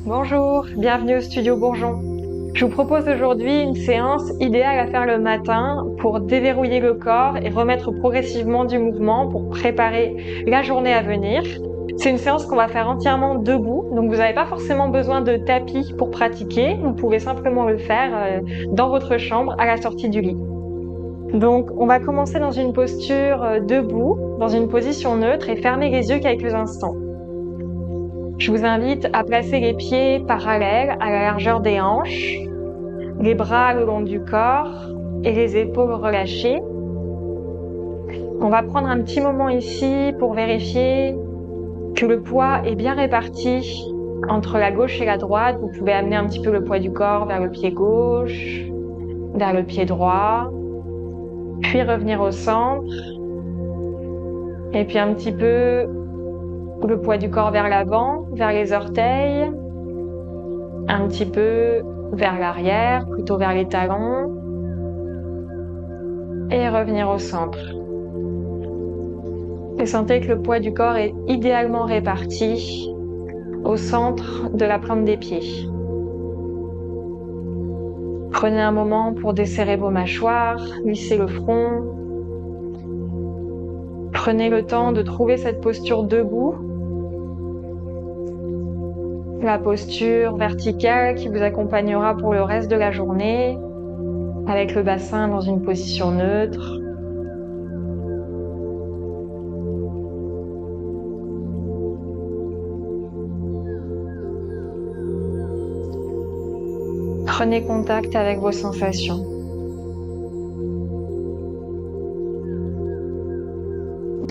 Bonjour, bienvenue au studio Bourgeon. Je vous propose aujourd'hui une séance idéale à faire le matin pour déverrouiller le corps et remettre progressivement du mouvement pour préparer la journée à venir. C'est une séance qu'on va faire entièrement debout, donc vous n'avez pas forcément besoin de tapis pour pratiquer, vous pouvez simplement le faire dans votre chambre à la sortie du lit. Donc on va commencer dans une posture debout, dans une position neutre et fermer les yeux quelques instants. Je vous invite à placer les pieds parallèles à la largeur des hanches, les bras le long du corps et les épaules relâchées. On va prendre un petit moment ici pour vérifier que le poids est bien réparti entre la gauche et la droite. Vous pouvez amener un petit peu le poids du corps vers le pied gauche, vers le pied droit, puis revenir au centre. Et puis un petit peu le poids du corps vers l'avant, vers les orteils, un petit peu vers l'arrière, plutôt vers les talons, et revenir au centre. Et sentez que le poids du corps est idéalement réparti au centre de la plante des pieds. Prenez un moment pour desserrer vos mâchoires, lisser le front. Prenez le temps de trouver cette posture debout, la posture verticale qui vous accompagnera pour le reste de la journée, avec le bassin dans une position neutre. Prenez contact avec vos sensations.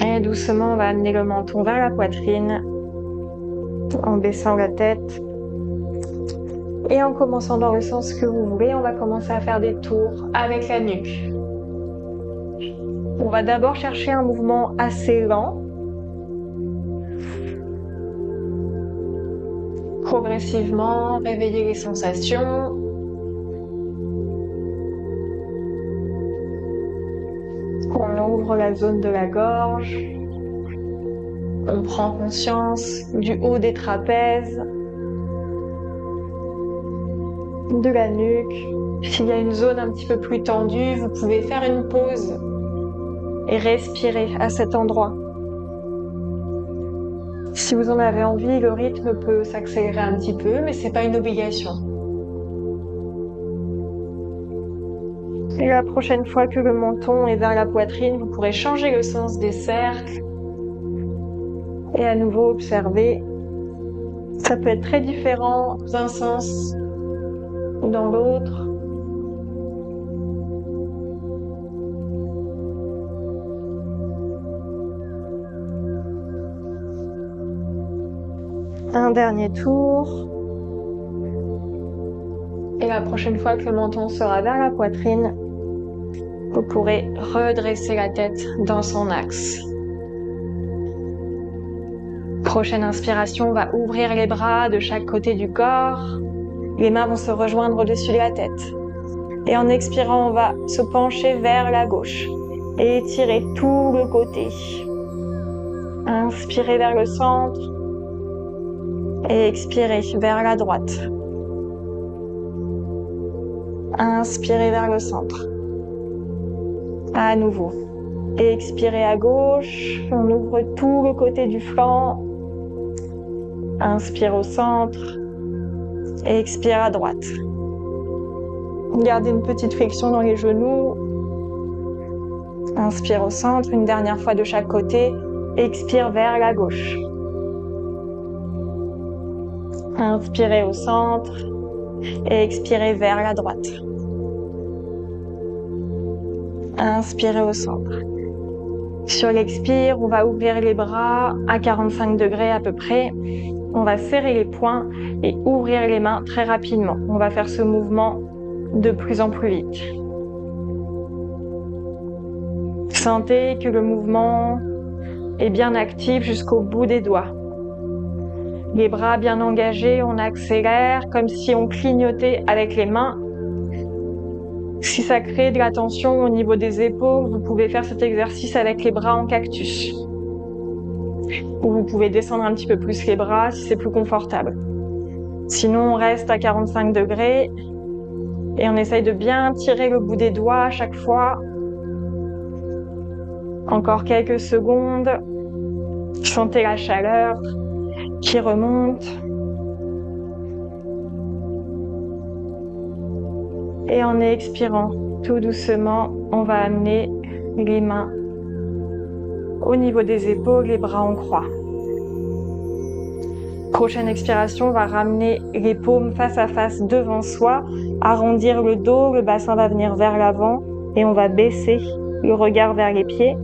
Et doucement, on va amener le menton vers la poitrine, en baissant la tête. Et en commençant dans le sens que vous voulez, on va commencer à faire des tours avec la nuque. On va d'abord chercher un mouvement assez lent. Progressivement, réveiller les sensations. On ouvre la zone de la gorge. On prend conscience du haut des trapèzes, de la nuque. S'il y a une zone un petit peu plus tendue, vous pouvez faire une pause et respirer à cet endroit. Si vous en avez envie, le rythme peut s'accélérer un petit peu, mais c'est pas une obligation. Et la prochaine fois que le menton est vers la poitrine, vous pourrez changer le sens des cercles et à nouveau observer. Ça peut être très différent dans un sens ou dans l'autre. Un dernier tour. Et la prochaine fois que le menton sera vers la poitrine, vous pourrez redresser la tête dans son axe. Prochaine inspiration, on va ouvrir les bras de chaque côté du corps. Les mains vont se rejoindre au-dessus de la tête. Et en expirant, on va se pencher vers la gauche et étirer tout le côté. Inspirez vers le centre et expirez vers la droite. Inspirez vers le centre. À nouveau. Expirez à gauche. On ouvre tout le côté du flanc. Inspire au centre. Expire à droite. Gardez une petite flexion dans les genoux. Inspire au centre. Une dernière fois de chaque côté. Expire vers la gauche. Inspirez au centre. Et expirez vers la droite. Inspirez au centre. Sur l'expire, on va ouvrir les bras à 45 degrés à peu près. On va serrer les poings et ouvrir les mains très rapidement. On va faire ce mouvement de plus en plus vite. Sentez que le mouvement est bien actif jusqu'au bout des doigts. Les bras bien engagés, on accélère comme si on clignotait avec les mains. Si ça crée de la tension au niveau des épaules, vous pouvez faire cet exercice avec les bras en cactus. Ou vous pouvez descendre un petit peu plus les bras si c'est plus confortable. Sinon, on reste à 45 degrés et on essaye de bien tirer le bout des doigts à chaque fois. Encore quelques secondes. Sentez la chaleur qui remonte. Et en expirant, tout doucement, on va amener les mains au niveau des épaules, les bras en croix. Prochaine expiration, on va ramener les paumes face à face devant soi, arrondir le dos, le bassin va venir vers l'avant et on va baisser le regard vers les pieds.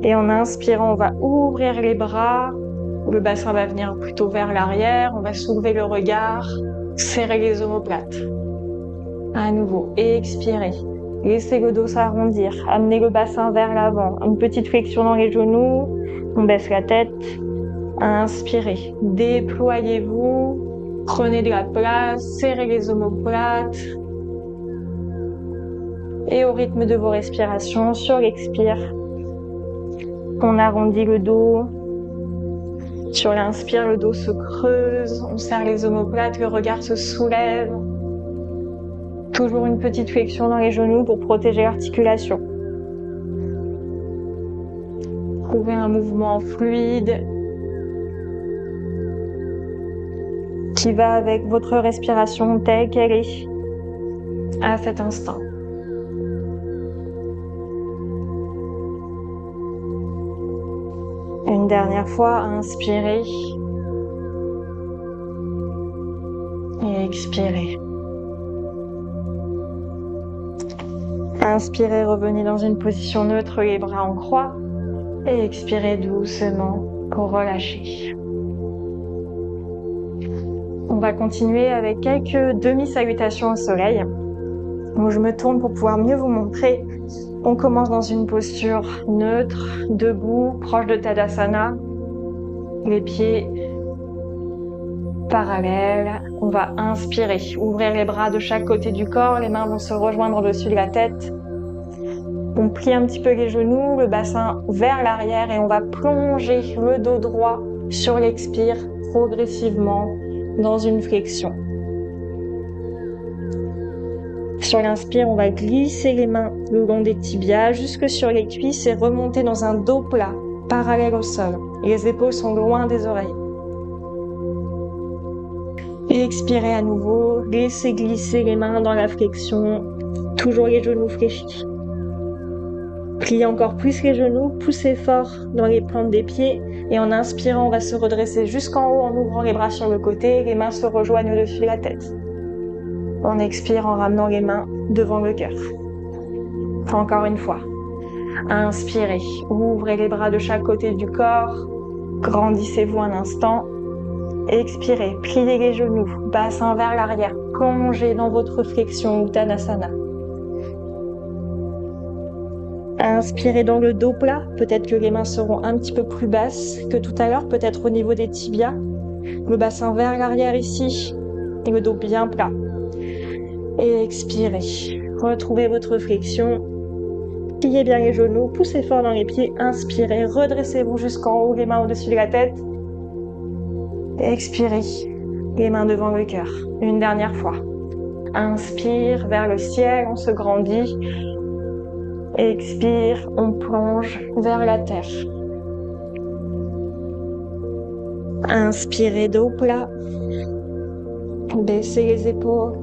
Et en inspirant, on va ouvrir les bras, le bassin va venir plutôt vers l'arrière, on va soulever le regard, serrer les omoplates. À nouveau, expirez. Laissez le dos s'arrondir, amenez le bassin vers l'avant, une petite flexion dans les genoux, on baisse la tête. Inspirez, déployez-vous, prenez de la place, serrez les omoplates. Et au rythme de vos respirations, sur l'expire, on arrondit le dos. Sur l'inspire, le dos se creuse, on serre les omoplates, le regard se soulève. Toujours une petite flexion dans les genoux pour protéger l'articulation. Trouvez un mouvement fluide qui va avec votre respiration telle qu'elle est à cet instant. Une dernière fois, inspirez et expirez. Inspirez, revenez dans une position neutre, les bras en croix et expirez doucement pour relâcher. On va continuer avec quelques demi-salutations au soleil. Donc je me tourne pour pouvoir mieux vous montrer. On commence dans une posture neutre, debout, proche de Tadasana. Les pieds parallèles. On va inspirer, ouvrir les bras de chaque côté du corps. Les mains vont se rejoindre au-dessus de la tête. On plie un petit peu les genoux, le bassin vers l'arrière et on va plonger le dos droit sur l'expire progressivement dans une flexion. Sur l'inspire, on va glisser les mains le long des tibias jusque sur les cuisses et remonter dans un dos plat, parallèle au sol. Les épaules sont loin des oreilles. Et expirez à nouveau, laissez glisser les mains dans la flexion, toujours les genoux fléchis. Pliez encore plus les genoux, poussez fort dans les plantes des pieds et en inspirant, on va se redresser jusqu'en haut en ouvrant les bras sur le côté, les mains se rejoignent au-dessus de la tête. On expire en ramenant les mains devant le cœur. Encore une fois. Inspirez, ouvrez les bras de chaque côté du corps, grandissez-vous un instant. Expirez, pliez les genoux, bassin vers l'arrière, plongez dans votre flexion Uttanasana. Inspirez dans le dos plat, peut-être que les mains seront un petit peu plus basses que tout à l'heure, peut-être au niveau des tibias. Le bassin vers l'arrière ici, et le dos bien plat. Et expirez, retrouvez votre flexion, pliez bien les genoux, poussez fort dans les pieds, inspirez, redressez-vous jusqu'en haut, les mains au-dessus de la tête. Expirez, les mains devant le cœur, une dernière fois. Inspire vers le ciel, on se grandit. Expire, on plonge vers la terre. Inspirez dos plat. Baissez les épaules.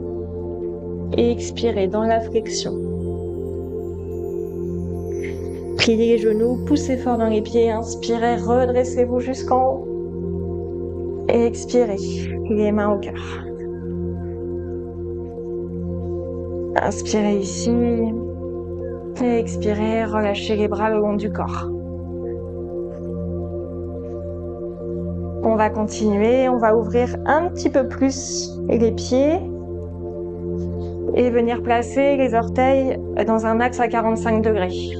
Expirez dans la flexion. Pliez les genoux, poussez fort dans les pieds. Inspirez, redressez-vous jusqu'en haut. Expirez, les mains au cœur. Inspirez ici. Et expirez, relâchez les bras le long du corps. On va continuer, on va ouvrir un petit peu plus les pieds et venir placer les orteils dans un axe à 45 degrés.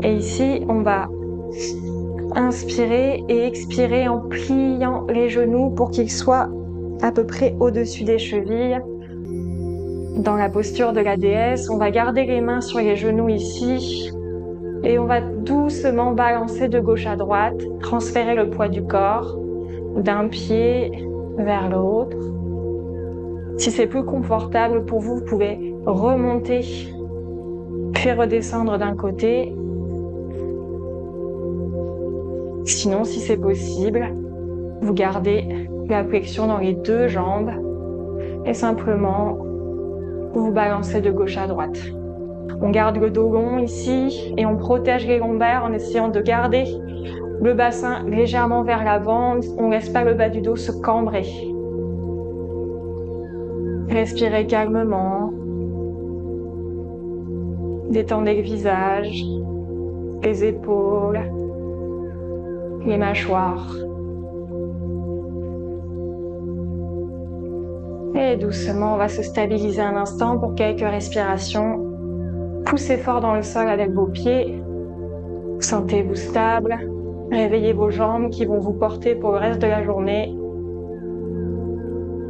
Et ici, on va inspirer et expirer en pliant les genoux pour qu'ils soient à peu près au-dessus des chevilles. Dans la posture de la déesse, on va garder les mains sur les genoux ici et on va doucement balancer de gauche à droite, transférer le poids du corps d'un pied vers l'autre. Si c'est plus confortable pour vous, vous pouvez remonter, puis redescendre d'un côté. Sinon, si c'est possible, vous gardez la flexion dans les deux jambes et simplement vous balancez de gauche à droite. On garde le dos long ici et on protège les lombaires en essayant de garder le bassin légèrement vers l'avant. On ne laisse pas le bas du dos se cambrer. Respirez calmement. Détendez le visage, les épaules, les mâchoires. Et doucement, on va se stabiliser un instant pour quelques respirations. Poussez fort dans le sol avec vos pieds. Sentez-vous stable. Réveillez vos jambes qui vont vous porter pour le reste de la journée.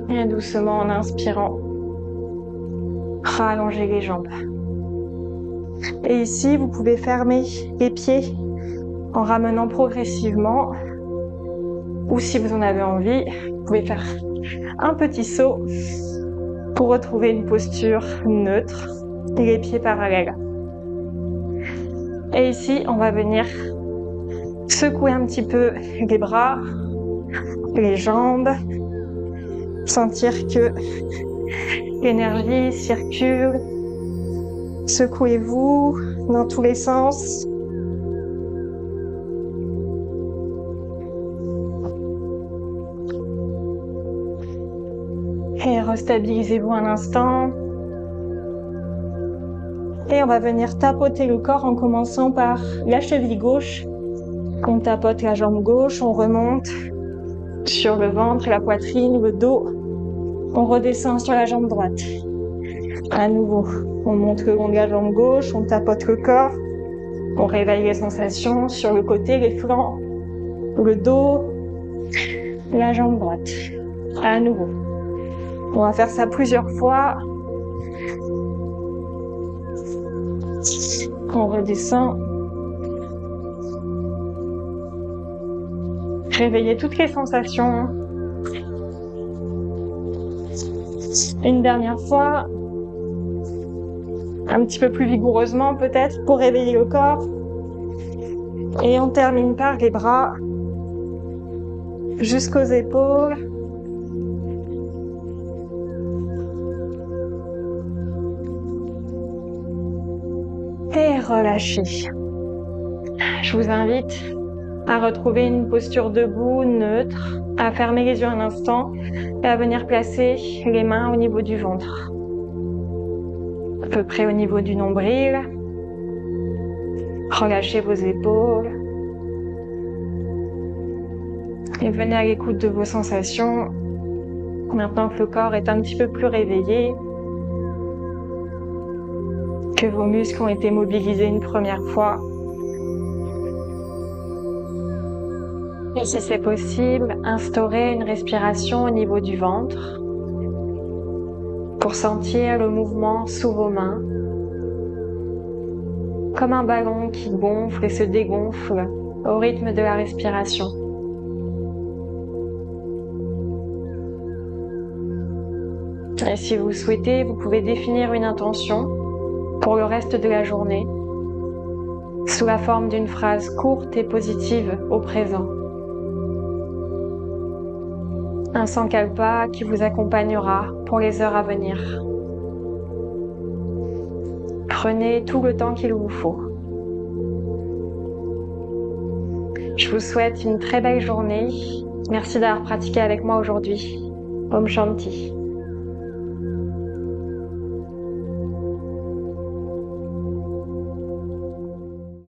Et doucement, en inspirant, rallongez les jambes. Et ici, vous pouvez fermer les pieds en ramenant progressivement. Ou si vous en avez envie, vous pouvez faire un petit saut pour retrouver une posture neutre et les pieds parallèles. Et ici, on va venir secouer un petit peu les bras, les jambes, sentir que l'énergie circule. Secouez-vous dans tous les sens. Et restabilisez-vous un instant. Et on va venir tapoter le corps en commençant par la cheville gauche. On tapote la jambe gauche, on remonte sur le ventre, la poitrine, le dos. On redescend sur la jambe droite. À nouveau, on monte le long de la jambe gauche, on tapote le corps. On réveille les sensations sur le côté, les flancs, le dos, la jambe droite. À nouveau. On va faire ça plusieurs fois. On redescend. Réveillez toutes les sensations. Une dernière fois. Un petit peu plus vigoureusement peut-être pour réveiller le corps. Et on termine par les bras jusqu'aux épaules. Et relâchez. Je vous invite à retrouver une posture debout, neutre, à fermer les yeux un instant et à venir placer les mains au niveau du ventre. À peu près au niveau du nombril. Relâchez vos épaules. Et venez à l'écoute de vos sensations. Maintenant que le corps est un petit peu plus réveillé, que vos muscles ont été mobilisés une première fois. Et si c'est possible, instaurez une respiration au niveau du ventre pour sentir le mouvement sous vos mains, comme un ballon qui gonfle et se dégonfle au rythme de la respiration. Et si vous souhaitez, vous pouvez définir une intention pour le reste de la journée, sous la forme d'une phrase courte et positive au présent. Un sankalpa qui vous accompagnera pour les heures à venir. Prenez tout le temps qu'il vous faut. Je vous souhaite une très belle journée. Merci d'avoir pratiqué avec moi aujourd'hui. Om Shanti.